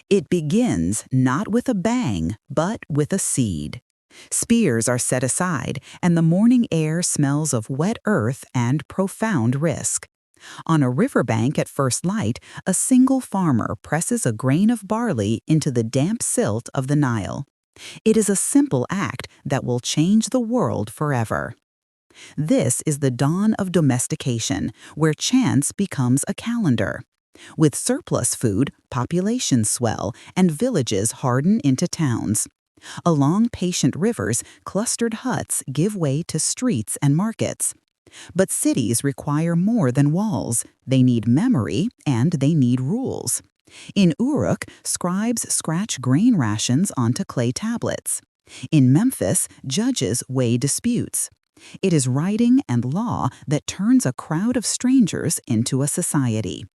It begins not with a bang, but with a seed. Spears are set aside, and the morning air smells of wet earth and profound risk. On a riverbank at first light, a single farmer presses a grain of barley into the damp silt of the Nile. It is a simple act that will change the world forever. This is the dawn of domestication, where chance becomes a calendar. With surplus food, populations swell, and villages harden into towns. Along patient rivers, clustered huts give way to streets and markets. But cities require more than walls. They need memory, and they need rules. In Uruk, scribes scratch grain rations onto clay tablets. In Memphis, judges weigh disputes. It is writing and law that turns a crowd of strangers into a society.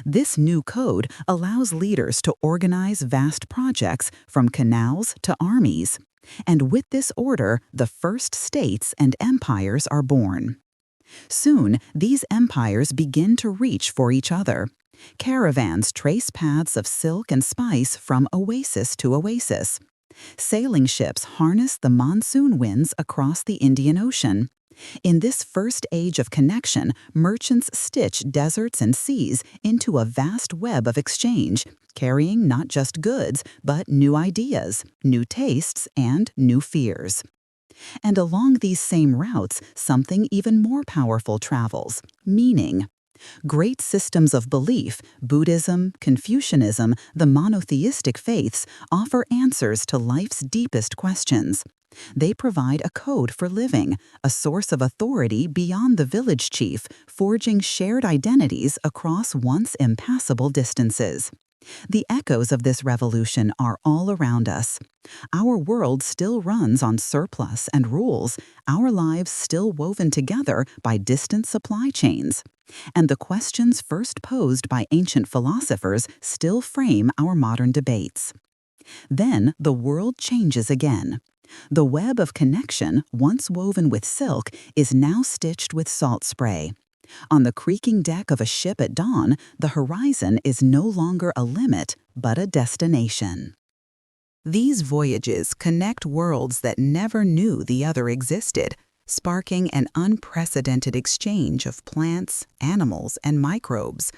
This new code allows leaders to organize vast projects from canals to armies. And with this order, the first states and empires are born. Soon, these empires begin to reach for each other. Caravans trace paths of silk and spice from oasis to oasis. Sailing ships harness the monsoon winds across the Indian Ocean. In this first age of connection, merchants stitch deserts and seas into a vast web of exchange, carrying not just goods, but new ideas, new tastes, and new fears. And along these same routes, something even more powerful travels: meaning. Great systems of belief, Buddhism, Confucianism, the monotheistic faiths, offer answers to life's deepest questions. They provide a code for living, a source of authority beyond the village chief, forging shared identities across once impassable distances. The echoes of this revolution are all around us. Our world still runs on surplus and rules, our lives still woven together by distant supply chains. And the questions first posed by ancient philosophers still frame our modern debates. Then the world changes again. The web of connection, once woven with silk, is now stitched with salt spray. On the creaking deck of a ship at dawn, the horizon is no longer a limit, but a destination. These voyages connect worlds that never knew the other existed, sparking an unprecedented exchange of plants, animals, and microbes.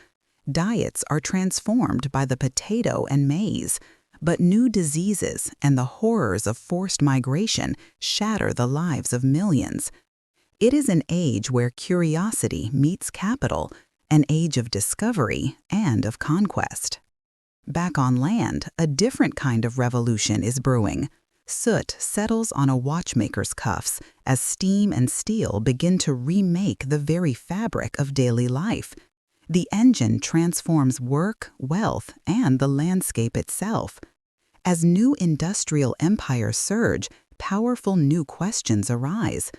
Diets are transformed by the potato and maize, but new diseases and the horrors of forced migration shatter the lives of millions. It is an age where curiosity meets capital, an age of discovery and of conquest. Back on land, a different kind of revolution is brewing. Soot settles on a watchmaker's cuffs as steam and steel begin to remake the very fabric of daily life. The engine transforms work, wealth, and the landscape itself. As new industrial empires surge, powerful new questions arise.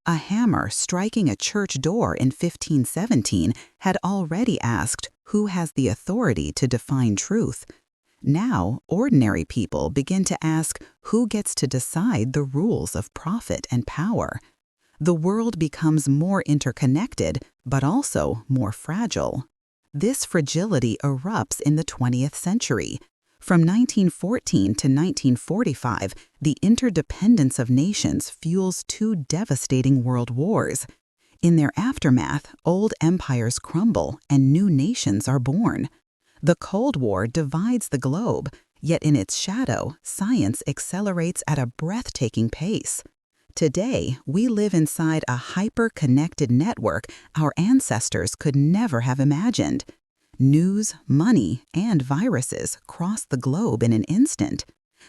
A hammer striking a church door in 1517 had already asked, who has the authority to define truth? Now, ordinary people begin to ask, who gets to decide the rules of profit and power? The world becomes more interconnected, but also more fragile. This fragility erupts in the 20th century. From 1914 to 1945, the interdependence of nations fuels two devastating world wars. In their aftermath, old empires crumble and new nations are born. The Cold War divides the globe, yet in its shadow, science accelerates at a breathtaking pace. Today, we live inside a hyper-connected network our ancestors could never have imagined. News, money, and viruses cross the globe in an instant.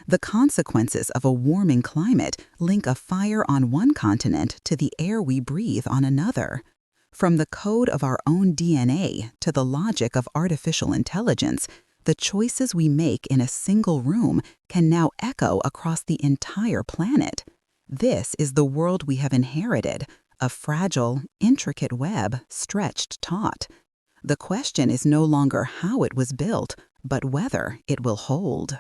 The consequences of a warming climate link a fire on one continent to the air we breathe on another. From the code of our own DNA to the logic of artificial intelligence, the choices we make in a single room can now echo across the entire planet. This is the world we have inherited, a fragile, intricate web stretched taut. The question is no longer how it was built, but whether it will hold.